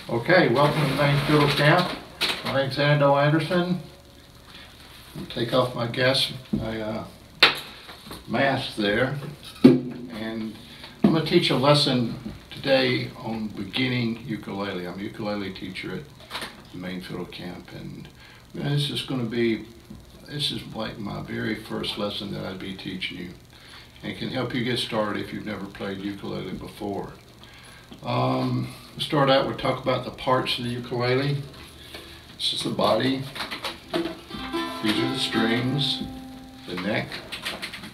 Okay, welcome to the main fiddle camp. My name's Ando Anderson. I'm take off my mask there, and I'm going to teach a lesson today on beginning ukulele. I'm a ukulele teacher at the main fiddle camp, and this is like my very first lesson that I'd be teaching you, and it can help you get started if you've never played ukulele before. We'll start out, we'll talk about the parts of the ukulele. This is the body, these are the strings, the neck,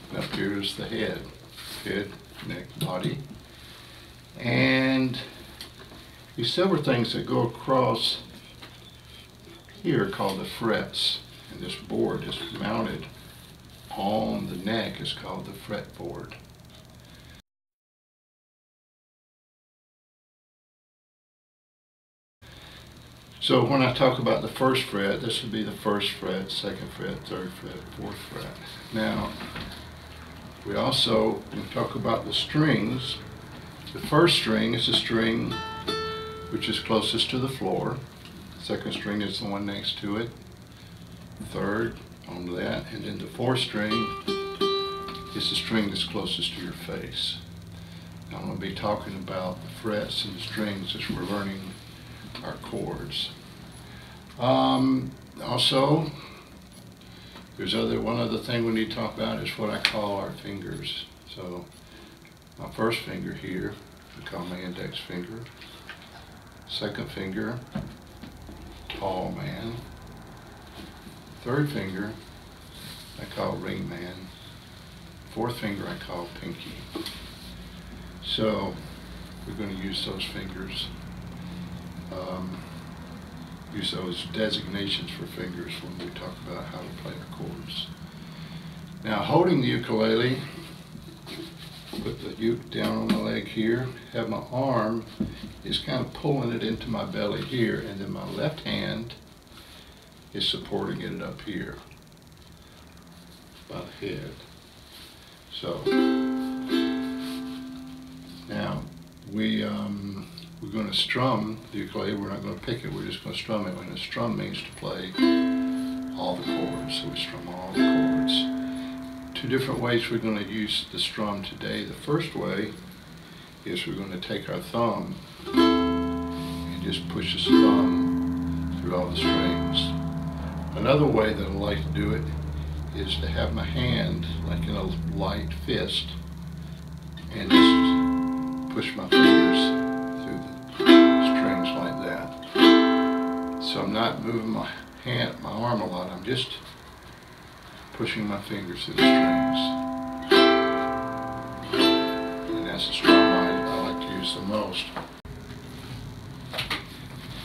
and up here is the head, neck, body. And these silver things that go across here are called the frets, and this board is mounted on the neck is called the fretboard. So when I talk about the first fret, this would be the first fret, second fret, third fret, fourth fret. Now, we also talk about the strings. The first string is the string which is closest to the floor. The second string is the one next to it. Third on that, and then the fourth string is the string that's closest to your face. Now I'm going to be talking about the frets and the strings as we're learning our chords. Also, there's one other thing we need to talk about is what I call our fingers. So my first finger here, I call my index finger. Second finger, tall man. Third finger, I call ring man. Fourth finger, I call pinky. So we're going to use those fingers. Use those designations for fingers when we talk about how to play our chords. Now, holding the ukulele, put the uke down on my leg here, have my arm is kind of pulling it into my belly here, and then my left hand is supporting it up here by the head. So now we're going to strum the ukulele. We're not going to pick it, we're just going to strum it. And a strum means to play all the chords, so we strum all the chords. Two different ways we're going to use the strum today. The first way is we're going to take our thumb and just push the thumb through all the strings. Another way that I like to do it is to have my hand like in a light fist and just push my fingers through the strings like that. So I'm not moving my arm a lot, I'm just pushing my fingers through the strings. And that's the strum I like to use the most.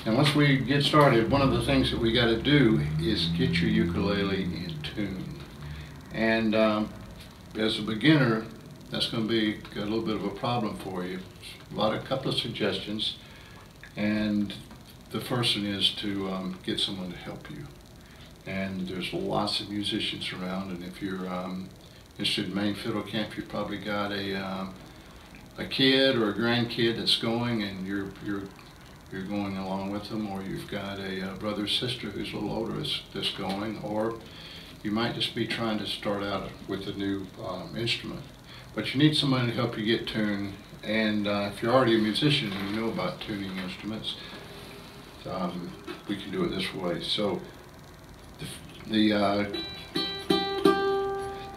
And once we get started, one of the things that we got to do is get your ukulele in tune. And as a beginner, that's going to be a little bit of a problem for you. A couple of suggestions, and the first one is to get someone to help you. And there's lots of musicians around, and if you're interested in main fiddle camp, you've probably got a kid or a grandkid that's going, and you're going along with them, or you've got a brother or sister who's a little older that's going, or you might just be trying to start out with a new instrument. But you need someone to help you get tuned, and if you're already a musician and you know about tuning instruments, we can do it this way. So the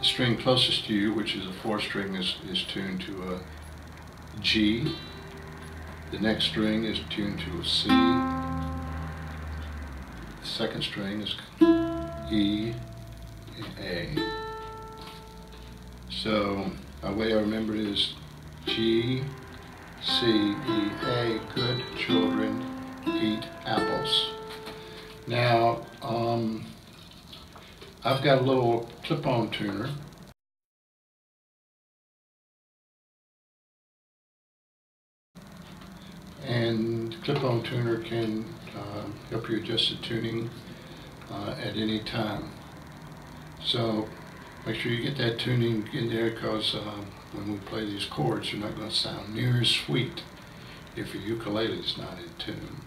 string closest to you, which is a fourth string, is tuned to a G. The next string is tuned to a C. The second string is E and A. So the way I remember it is G, C, E, A. Good children eat apples. Now, I've got a little clip-on tuner. And clip-on tuner can help you adjust the tuning at any time. So make sure you get that tuning in there, because when we play these chords, they're not going to sound near as sweet if your ukulele is not in tune.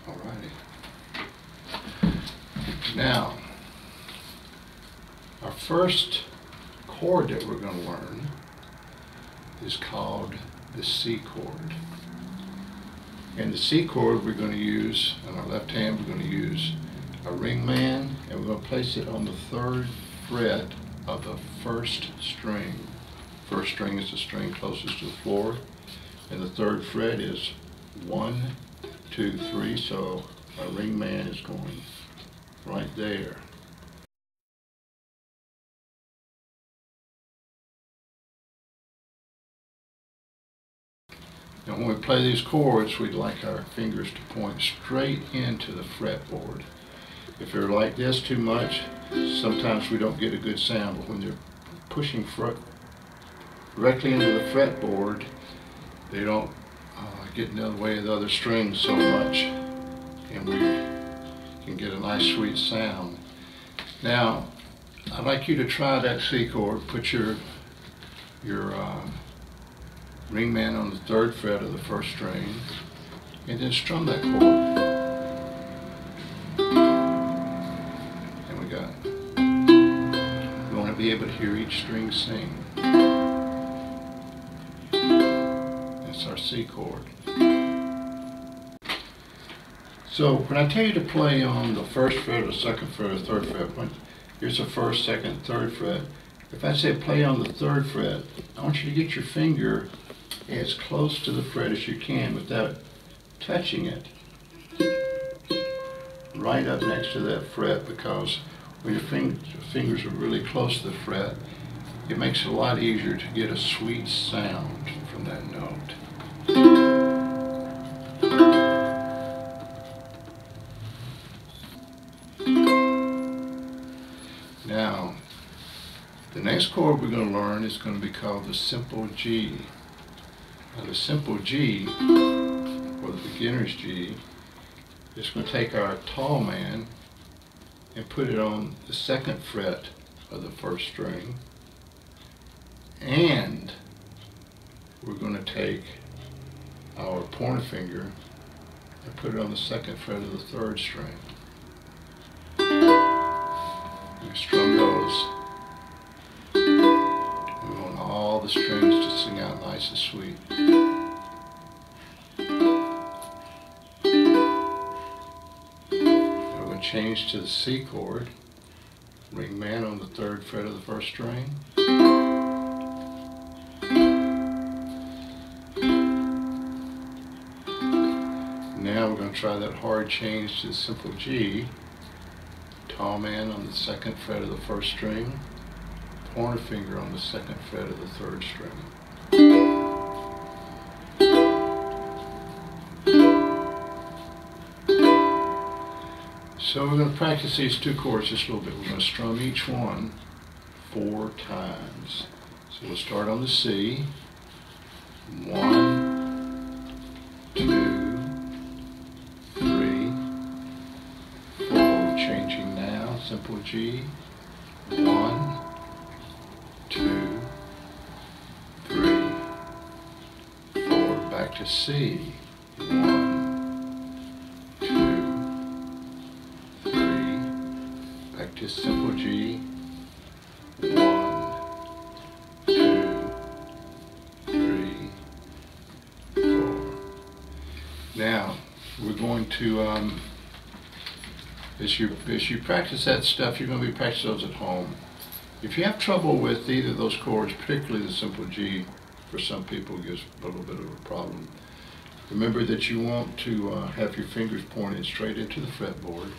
Alrighty. Now, our first chord that we're going to learn is called the C chord. And the C chord we're going to use, on our left hand, we're going to use a ring man, and we're going to place it on the 3rd fret of the 1st string. 1st string is the string closest to the floor, and the 3rd fret is 1, 2, 3, so our ring man is going right there. Now when we play these chords, we'd like our fingers to point straight into the fretboard. If they're like this too much, sometimes we don't get a good sound, but when they're pushing directly into the fretboard, they don't get in the way of the other strings so much, and we can get a nice sweet sound. Now, I'd like you to try that C chord. Put your ring man on the 3rd fret of the 1st string, and then strum that chord. And we got it. We want to be able to hear each string sing. That's our C chord. So when I tell you to play on the 1st fret or the 2nd fret or 3rd fret, here's the 1st, 2nd, 3rd fret. If I say play on the 3rd fret, I want you to get your finger as close to the fret as you can without touching it. Right up next to that fret, because when your fingers are really close to the fret, it makes it a lot easier to get a sweet sound from that note. Now, the next chord we're going to learn is going to be called the simple G. Now the simple G, or the beginner's G, is going to take our tall man and put it on the 2nd fret of the 1st string, and we're going to take our pointer finger and put it on the 2nd fret of the 3rd string. We strum those. We want all the strings to sing out nice and sweet. We're going to change to the C chord. Ring man on the 3rd fret of the 1st string. Now we're going to try that hard change to the simple G. Tall man on the 2nd fret of the 1st string. Pointer finger on the 2nd fret of the 3rd string. So we're going to practice these 2 chords just a little bit. We're going to strum each one 4 times. So we'll start on the C. 1, 2, 3, 4. We're changing now. Simple G. 1, 2, 3, 4. Back to C. 1, 2, 3. Back to simple G. 1, 2, 3, 4. Now we're going to as you practice that stuff, you're going to be practicing those at home. If you have trouble with either of those chords, particularly the simple G, for some people gives a little bit of a problem, remember that you want to have your fingers pointed straight into the fretboard,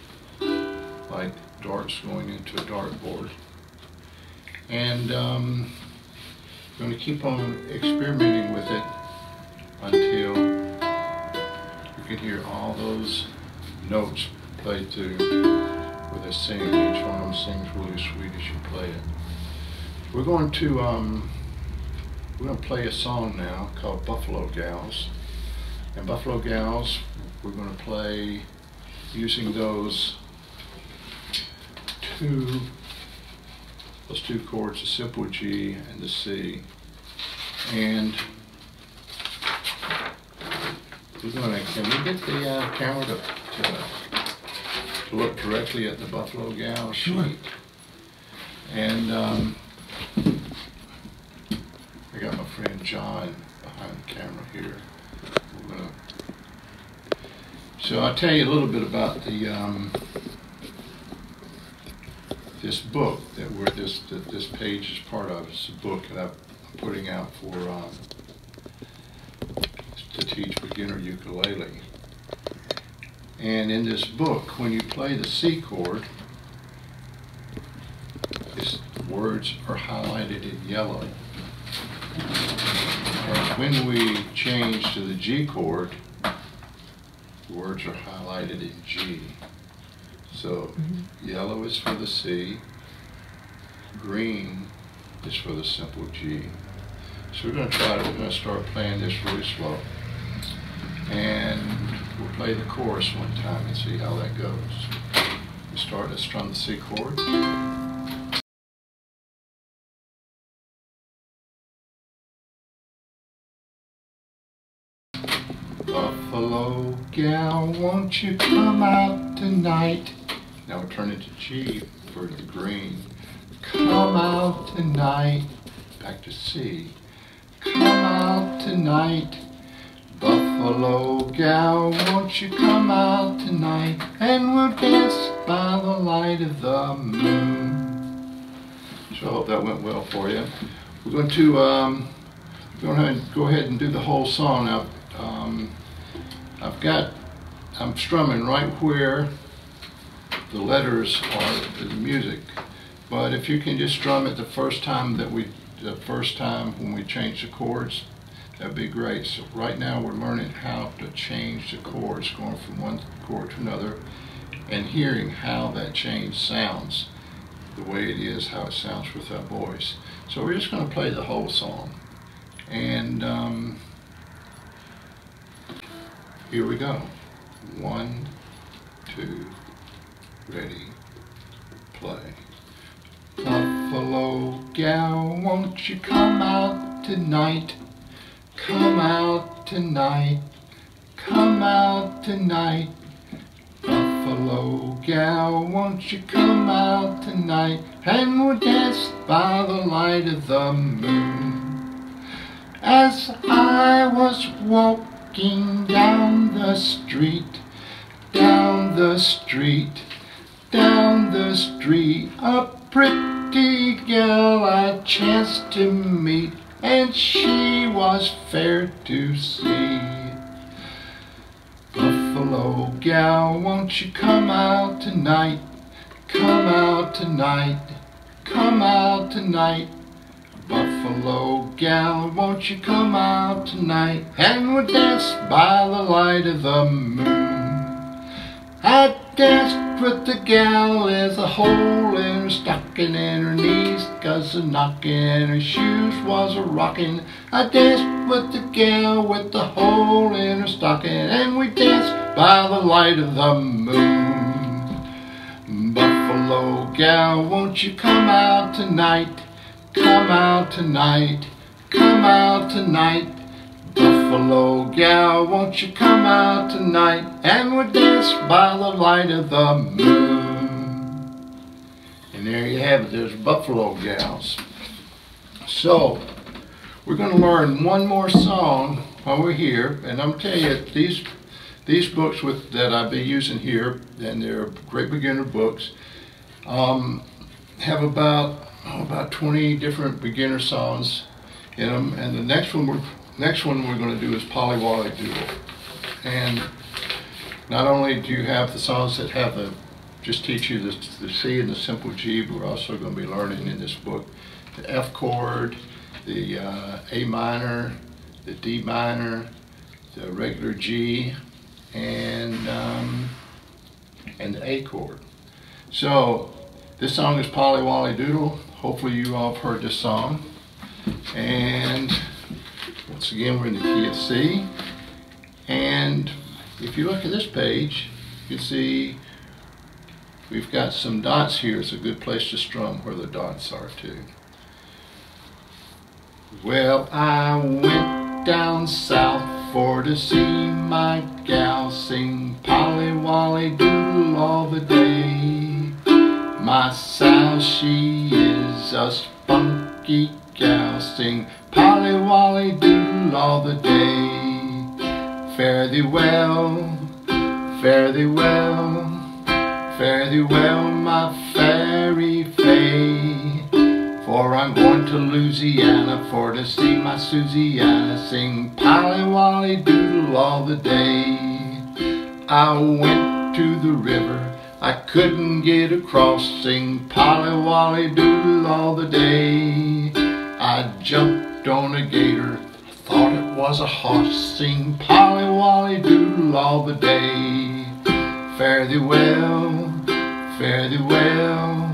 like darts going into a dartboard. And you're going to keep on experimenting with it until you can hear all those notes played through with a sing. Each one of them sings really sweet as you play it. We're going to play a song now called Buffalo Gals. And Buffalo Gals, we're going to play using those two chords, the simple G and the C. And we're going to, can we get the camera to to look directly at the Buffalo Gal sheet. Sure. And I got my friend John behind the camera here. So I'll tell you a little bit about the this book that this page is part of. It's a book that I'm putting out for to teach beginner ukulele. And in this book, when you play the C chord, the words are highlighted in yellow. And when we change to the G chord, the words are highlighted in G. So yellow is for the C, green is for the simple G. So we're going to start playing this really slow. And we'll play the chorus one time and see how that goes. Let's strum the C chord. Buffalo gal, won't you come out tonight? Now we'll turn it to G for the green. Come out tonight. Back to C. Come out tonight. Buffalo gal, won't you come out tonight? And we'll dance by the light of the moon. So I hope that went well for you. We're going to go ahead and do the whole song. Now, I'm strumming right where the letters are to the music. But if you can just strum it the first time when we change the chords, that'd be great. So right now we're learning how to change the chords, going from one chord to another, and hearing how that change sounds, the way it is, how it sounds with our voice. So we're just going to play the whole song. And here we go. 1, 2, ready, play. Buffalo gal, won't you come out tonight? Come out tonight. Come out tonight. Buffalo gal, won't you come out tonight? And we'll dance by the light of the moon. As I was walking down the street, down the street, down the street, a pretty girl I chanced to meet, and she was fair to see. Buffalo gal, won't you come out tonight? Come out tonight. Come out tonight. Buffalo gal, won't you come out tonight? And we'll dance by the light of the moon. I danced with the gal, there's a hole in her stocking and her knees, 'cause the knocking in her shoes was a rocking. I danced with the gal with the hole in her stocking, and we danced by the light of the moon. Buffalo gal, won't you come out tonight? Come out tonight. Come out tonight. Buffalo gal, won't you come out tonight? And we'll dance by the light of the moon. And there you have it, there's Buffalo Gals. So, we're going to learn one more song while we're here. And I'm telling you, these books that I'll be using here, and they're great beginner books, have about 20 different beginner songs in them. And the next one we're going to do is Polly Wolly Doodle. And not only do you have the songs that have just teach you the C and the simple G, but we're also going to be learning in this book the F chord, the A minor, the D minor, the regular G, and the A chord. So this song is Polly Wolly Doodle. Hopefully you all have heard this song. And once again, we're in the key of C. And if you look at this page, you can see we've got some dots here. It's a good place to strum where the dots are too. Well, I went down south for to see my gal sing Polly Wolly Doodle all the day. My sow, she is a spunky gal, sing Polly Wolly Doodle all the day. Fare thee well, fare thee well, fare thee well, my fairy fay. For I'm going to Louisiana for to see my Susiana sing Polly Wolly Doodle all the day. I went to the river, I couldn't get across, sing Polly Wolly Doodle all the day. I jumped on a gator, thought it was a horse, sing Polly Wolly Doodle all the day. Fare thee well, fare thee well,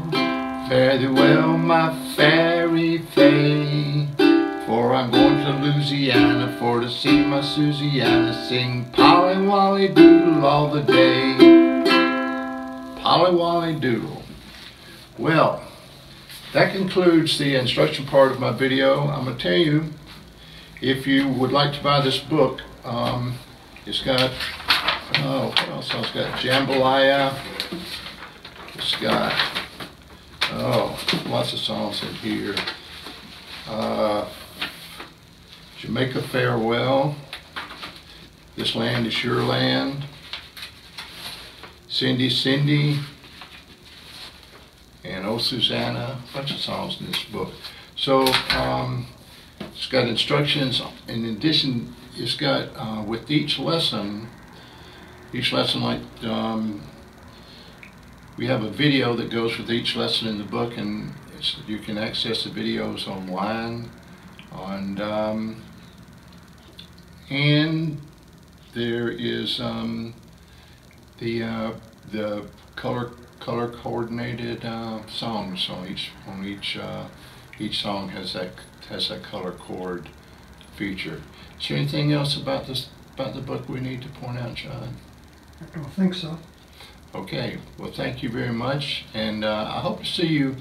fare thee well, my fairy fay. For I'm going to Louisiana for to see my Susiana sing Polly Wolly Doodle all the day. Polly Wolly Doodle. Well, that concludes the instruction part of my video. I'm going to tell you, if you would like to buy this book, it's got, what else? It's got Jambalaya. It's got, lots of songs in here. Jamaica Farewell, This Land Is Your Land, Cindy Cindy, and Oh Susanna, a bunch of songs in this book. So it's got instructions. In addition, it's got with each lesson like we have a video that goes with each lesson in the book, and you can access the videos online. And there is the color coordinated songs on each song has that color chord feature. Is there anything else about the book we need to point out, John? I don't think so. Okay, well, thank you very much, and I hope to see you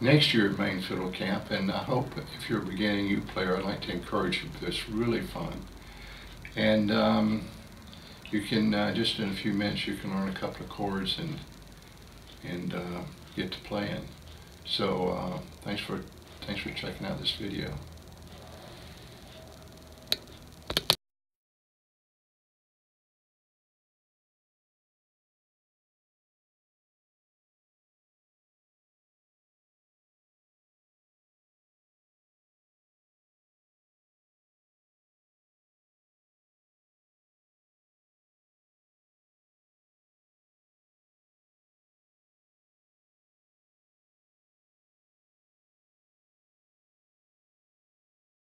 next year at Maine Fiddle Camp. And I hope if you're a beginning uke player, I'd like to encourage you, because it's really fun. And you can just in a few minutes you can learn a couple of chords and get to playing. So thanks for checking out this video.